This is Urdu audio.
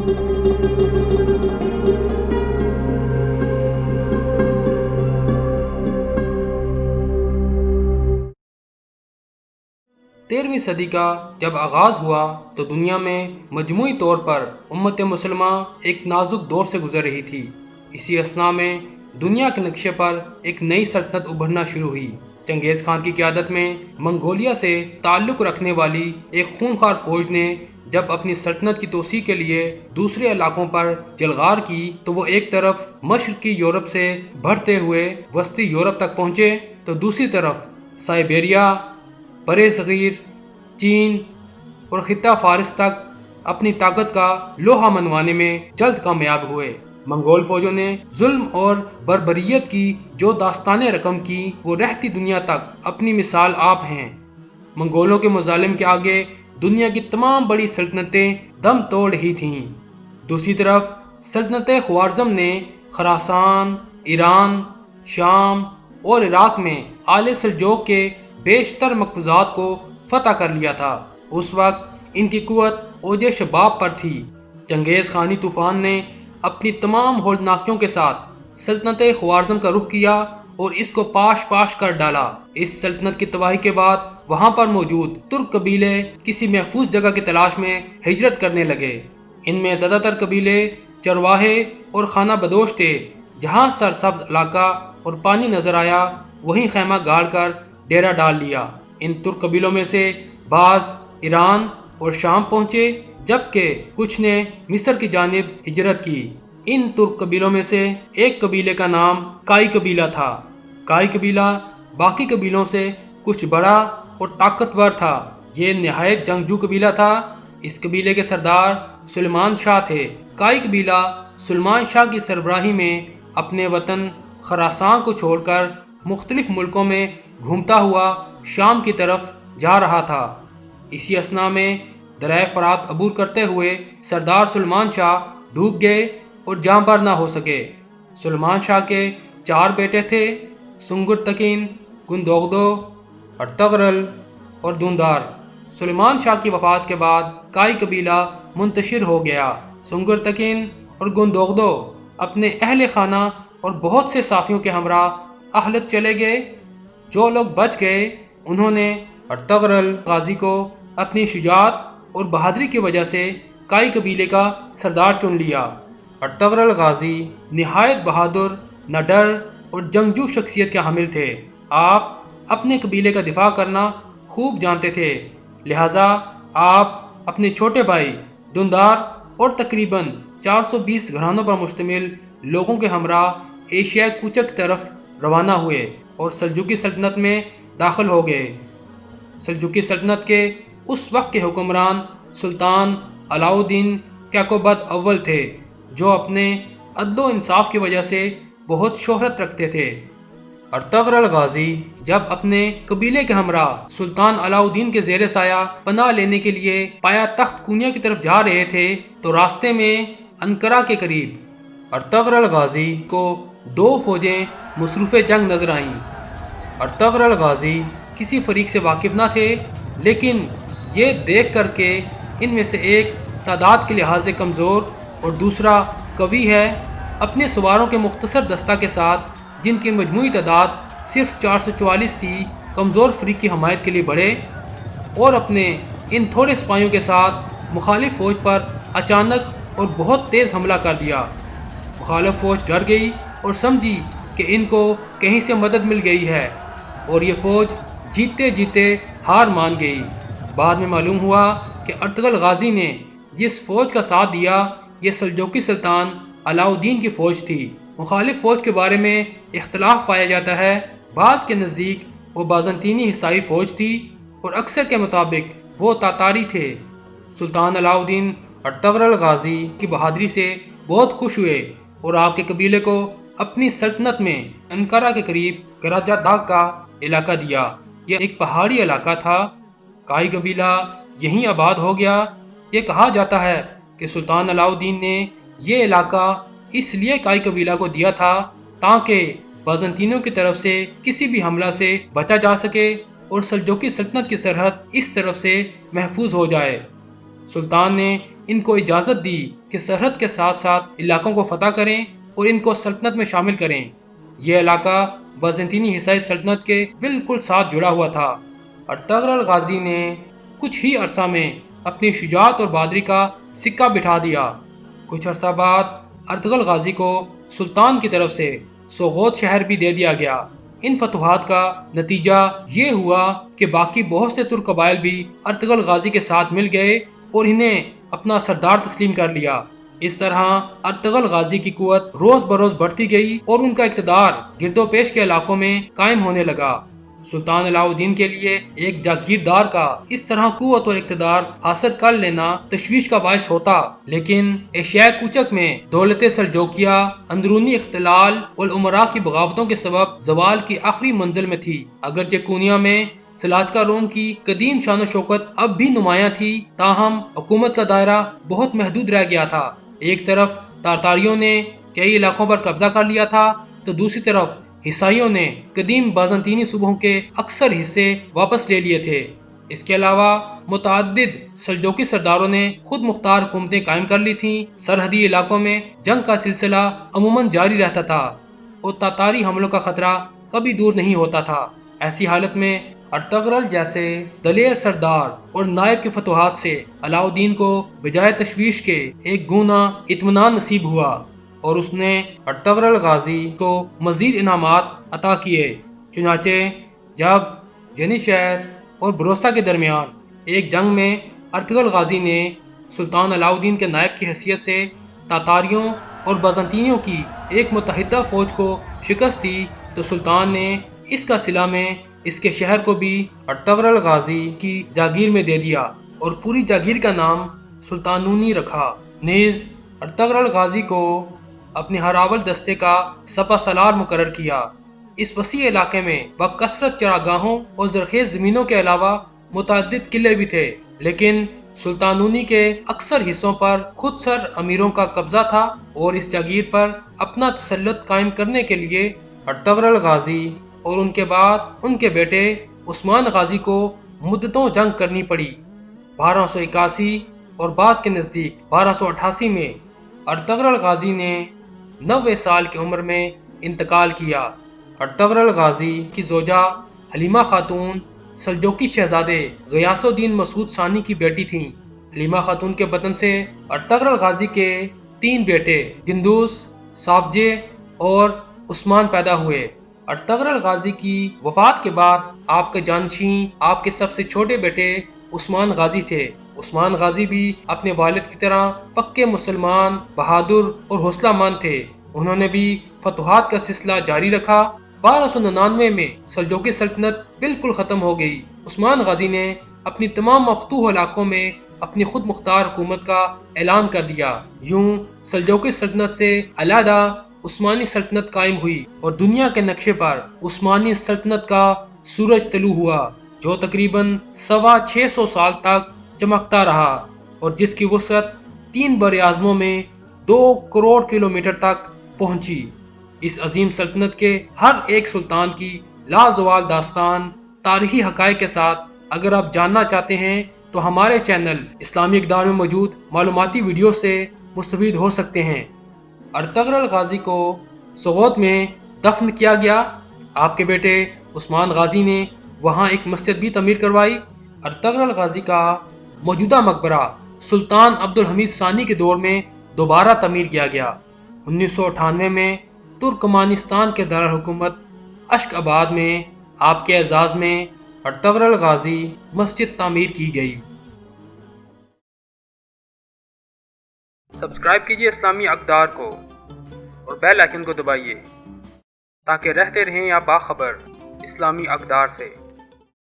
13ویں صدی کا جب آغاز ہوا تو دنیا میں مجموعی طور پر امت مسلمہ ایک نازک دور سے گزر رہی تھی۔ اسی اثناء میں دنیا کے نقشے پر ایک نئی سلطنت ابھرنا شروع ہوئی۔ چنگیز خان کی قیادت میں منگولیا سے تعلق رکھنے والی ایک خونخوار فوج نے جب اپنی سلطنت کی توسیع کے لیے دوسرے علاقوں پر جلغار کی تو وہ ایک طرف مشرقی یورپ سے بڑھتے ہوئے وسطی یورپ تک پہنچے تو دوسری طرف سائبیریا، برِ صغیر، چین اور خطہ فارس تک اپنی طاقت کا لوہا منوانے میں جلد کامیاب ہوئے۔ منگول فوجوں نے ظلم اور بربریت کی جو داستانیں رقم کی وہ رہتی دنیا تک اپنی مثال آپ ہیں۔ منگولوں کے مظالم کے آگے دنیا کی تمام بڑی سلطنتیں دم توڑ رہی تھیں۔ دوسری طرف سلطنت خوارزم نے خراسان، ایران، شام اور عراق میں آل سلجوق کے بیشتر مقبوضات کو فتح کر لیا تھا۔ اس وقت ان کی قوت اوج شباب پر تھی۔ چنگیز خانی طوفان نے اپنی تمام ہولناکیوں کے ساتھ سلطنت خوارزم کا رخ کیا اور اس کو پاش پاش کر ڈالا۔ اس سلطنت کی تباہی کے بعد وہاں پر موجود ترک قبیلے کسی محفوظ جگہ کی تلاش میں ہجرت کرنے لگے۔ ان میں زیادہ تر قبیلے چرواہے اور خانہ بدوش تھے۔ جہاں سرسبز علاقہ اور پانی نظر آیا وہیں خیمہ گاڑ کر ڈیرا ڈال لیا۔ ان ترک قبیلوں میں سے بعض ایران اور شام پہنچے جبکہ کچھ نے مصر کی جانب ہجرت کی۔ ان ترک قبیلوں میں سے ایک قبیلے کا نام کائی قبیلہ تھا۔ کائی قبیلہ باقی قبیلوں سے کچھ بڑا اور طاقتور تھا۔ یہ نہایت جنگجو قبیلہ تھا۔ اس قبیلے کے سردار سلیمان شاہ تھے۔ کائی قبیلہ سلیمان شاہ کی سربراہی میں اپنے وطن خراسان کو چھوڑ کر مختلف ملکوں میں گھومتا ہوا شام کی طرف جا رہا تھا۔ اسی اثناء میں دریائے فرات عبور کرتے ہوئے سردار سلیمان شاہ ڈوب گئے اور جاں بحر نہ ہو سکے۔ سلیمان شاہ کے 4 بیٹے تھے: سنگر تکین، گندوغدو، ارطغرل اور دوندار۔ سلیمان شاہ کی وفات کے بعد کائی قبیلہ منتشر ہو گیا۔ سنگر تکین اور گندوغدو اپنے اہل خانہ اور بہت سے ساتھیوں کے ہمراہ اہلت چلے گئے۔ جو لوگ بچ گئے انہوں نے ارطغرل غازی کو اپنی شجاعت اور بہادری کی وجہ سے کائی قبیلے کا سردار چن لیا۔ ارطغرل غازی نہایت بہادر، نڈر اور جنگجو شخصیت کے حامل تھے۔ آپ اپنے قبیلے کا دفاع کرنا خوب جانتے تھے، لہٰذا آپ اپنے چھوٹے بھائی دوندار اور تقریباً 420 گھرانوں پر مشتمل لوگوں کے ہمراہ ایشیا کوچک کی طرف روانہ ہوئے اور سلجوقی سلطنت میں داخل ہو گئے۔ سلجوقی سلطنت کے اس وقت کے حکمران سلطان علاؤ الدین کیقوباد اول تھے، جو اپنے عدل و انصاف کی وجہ سے بہت شہرت رکھتے تھے۔ ارطغرل غازی جب اپنے قبیلے کے ہمراہ سلطان علاؤ الدین کے زیر سایہ پناہ لینے کے لیے پایا تخت کونیا کی طرف جا رہے تھے تو راستے میں انقرہ کے قریب ارطغرل غازی کو 2 فوجیں مصروف جنگ نظر آئیں۔ ارطغرل غازی کسی فریق سے واقف نہ تھے، لیکن یہ دیکھ کر کہ ان میں سے ایک تعداد کے لحاظ سے کمزور اور دوسرا قوی ہے، اپنے سواروں کے مختصر دستہ کے ساتھ جن کی مجموعی تعداد صرف 444 تھی، کمزور فریق کی حمایت کے لیے بڑھے اور اپنے ان تھوڑے سپاہیوں کے ساتھ مخالف فوج پر اچانک اور بہت تیز حملہ کر دیا۔ مخالف فوج ڈر گئی اور سمجھی کہ ان کو کہیں سے مدد مل گئی ہے اور یہ فوج جیتے جیتے ہار مان گئی۔ بعد میں معلوم ہوا کہ ارطغرل غازی نے جس فوج کا ساتھ دیا یہ سلجوقی سلطان علاؤ الدین کی فوج تھی۔ مخالف فوج کے بارے میں اختلاف پایا جاتا ہے، بعض کے نزدیک وہ بازنطینی عیسائی فوج تھی اور اکثر کے مطابق وہ تاتاری تھے۔ سلطان علاؤ الدین ارطغرل غازی کی بہادری سے بہت خوش ہوئے اور آپ کے قبیلے کو اپنی سلطنت میں انقرہ کے قریب گراجہ داغ کا علاقہ دیا۔ یہ ایک پہاڑی علاقہ تھا۔ کائی قبیلہ یہیں آباد ہو گیا۔ یہ کہا جاتا ہے کہ سلطان علاؤ الدین نے یہ علاقہ اس لیے کائی قبیلہ کو دیا تھا تاکہ بازنطینوں کی طرف سے کسی بھی حملہ سے بچا جا سکے اور سلجوقی سلطنت کی سرحد اس طرف سے محفوظ ہو جائے۔ سلطان نے ان کو اجازت دی کہ سرحد کے ساتھ ساتھ علاقوں کو فتح کریں اور ان کو سلطنت میں شامل کریں۔ یہ علاقہ بازنطینی حصہ سلطنت کے بالکل ساتھ جڑا ہوا تھا۔ ارطغرل غازی نے کچھ ہی عرصہ میں اپنی شجاعت اور بہادری کا سکہ بٹھا دیا۔ کچھ عرصہ بعد ارطغرل غازی کو سلطان کی طرف سے سوغوت شہر بھی دے دیا گیا۔ ان فتوحات کا نتیجہ یہ ہوا کہ باقی بہت سے ترک قبائل بھی ارطغرل غازی کے ساتھ مل گئے اور انہیں اپنا سردار تسلیم کر لیا۔ اس طرح ارطغرل غازی کی قوت روز بروز بڑھتی گئی اور ان کا اقتدار گرد و پیش کے علاقوں میں قائم ہونے لگا۔ سلطان علاء الدین کے لیے ایک جاگیردار کا اس طرح قوت اور اقتدار حاصل کر لینا تشویش کا باعث ہوتا، لیکن ایشیائے کوچک میں دولت سلجوقیہ اندرونی اختلال والامراء کی بغاوتوں کے سبب زوال کی آخری منزل میں تھی۔ اگرچہ کونیا میں سلاجقہ روم کی قدیم شان و شوکت اب بھی نمایاں تھی، تاہم حکومت کا دائرہ بہت محدود رہ گیا تھا۔ ایک طرف تاتاریوں نے کئی علاقوں پر قبضہ کر لیا تھا تو دوسری طرف عیسائیوں نے قدیم بازنطینی صوبوں کے اکثر حصے واپس لے لیے تھے۔ اس کے علاوہ متعدد سلجوقی سرداروں نے خود مختار حکومتیں قائم کر لی تھیں۔ سرحدی علاقوں میں جنگ کا سلسلہ عموماً جاری رہتا تھا اور تاتاری حملوں کا خطرہ کبھی دور نہیں ہوتا تھا۔ ایسی حالت میں ارطغرل جیسے دلیر سردار اور نائب کی فتوحات سے علاء الدین کو بجائے تشویش کے ایک گونا اطمینان نصیب ہوا اور اس نے ارطغرل غازی کو مزید انعامات عطا کیے۔ چنانچہ جب جنیشہر اور بروسا کے درمیان ایک جنگ میں ارطغرل غازی نے سلطان علاء الدین کے نائب کی حیثیت سے تاتاریوں اور بازنطینیوں کی ایک متحدہ فوج کو شکست دی تو سلطان نے اس کا صلہ میں اس کے شہر کو بھی ارطغرل غازی کی جاگیر میں دے دیا اور پوری جاگیر کا نام سلطانونی رکھا۔ نیز ارطغرل غازی کو اپنے ہراول دستے کا سپہ سالار مقرر کیا۔ اس وسیع علاقے میں بکثرت چراگاہوں اور زرخیز زمینوں کے علاوہ متعدد قلعے بھی تھے، لیکن سلطانونی کے اکثر حصوں پر خود سر امیروں کا قبضہ تھا اور اس جاگیر پر اپنا تسلط قائم کرنے کے لیے ارطغرل غازی اور ان کے بعد ان کے بیٹے عثمان غازی کو مدتوں جنگ کرنی پڑی۔ 1281 اور بعض کے نزدیک 1288 میں ارطغرل غازی نے 90 سال کی عمر میں انتقال کیا۔ ارطغرل غازی کی زوجہ حلیمہ خاتون سلجوقی شہزادے غیاث الدین مسعود ثانی کی بیٹی تھیں۔ حلیمہ خاتون کے بطن سے ارطغرل غازی کے 3 بیٹے گندوس، سافجے اور عثمان پیدا ہوئے۔ ارطغرل غازی کی وفات کے بعد آپ کے جانشین آپ کے سب سے چھوٹے بیٹے عثمان غازی تھے۔ عثمان غازی بھی اپنے والد کی طرح پکے مسلمان، بہادر اور حوصلہ مند تھے۔ انہوں نے بھی فتوحات کا سلسلہ جاری رکھا۔ 1299 میں سلجوقی سلطنت بالکل ختم ہو گئی۔ عثمان غازی نے اپنی تمام مفتوح علاقوں میں اپنی خود مختار حکومت کا اعلان کر دیا۔ یوں سلجوقی سلطنت سے علیحدہ عثمانی سلطنت قائم ہوئی اور دنیا کے نقشے پر عثمانی سلطنت کا سورج طلوع ہوا، جو تقریباً 650 سال تک چمکتا رہا اور جس کی وسعت 3 براعظموں میں 2 کروڑ کلومیٹر تک پہنچی۔ اس عظیم سلطنت کے ہر ایک سلطان کی لازوال داستان تاریخی حقائق کے ساتھ اگر آپ جاننا چاہتے ہیں تو ہمارے چینل اسلامی اقدار میں موجود معلوماتی ویڈیو سے مستفید ہو سکتے ہیں۔ ارطغرل غازی کو سوغوت میں دفن کیا گیا۔ آپ کے بیٹے عثمان غازی نے وہاں ایک مسجد بھی تعمیر کروائی۔ ارطغرل غازی کا موجودہ مقبرہ سلطان عبدالحمید ثانی کے دور میں دوبارہ تعمیر کیا گیا۔ 1998 میں ترکمانستان کے دارالحکومت اشک آباد میں آپ کے اعزاز میں ارطغرل غازی مسجد تعمیر کی گئی۔ سبسکرائب کیجئے اسلامی اقدار کو اور بیل آئیکن کو دبائیے تاکہ رہتے رہیں آپ باخبر اسلامی اقدار سے۔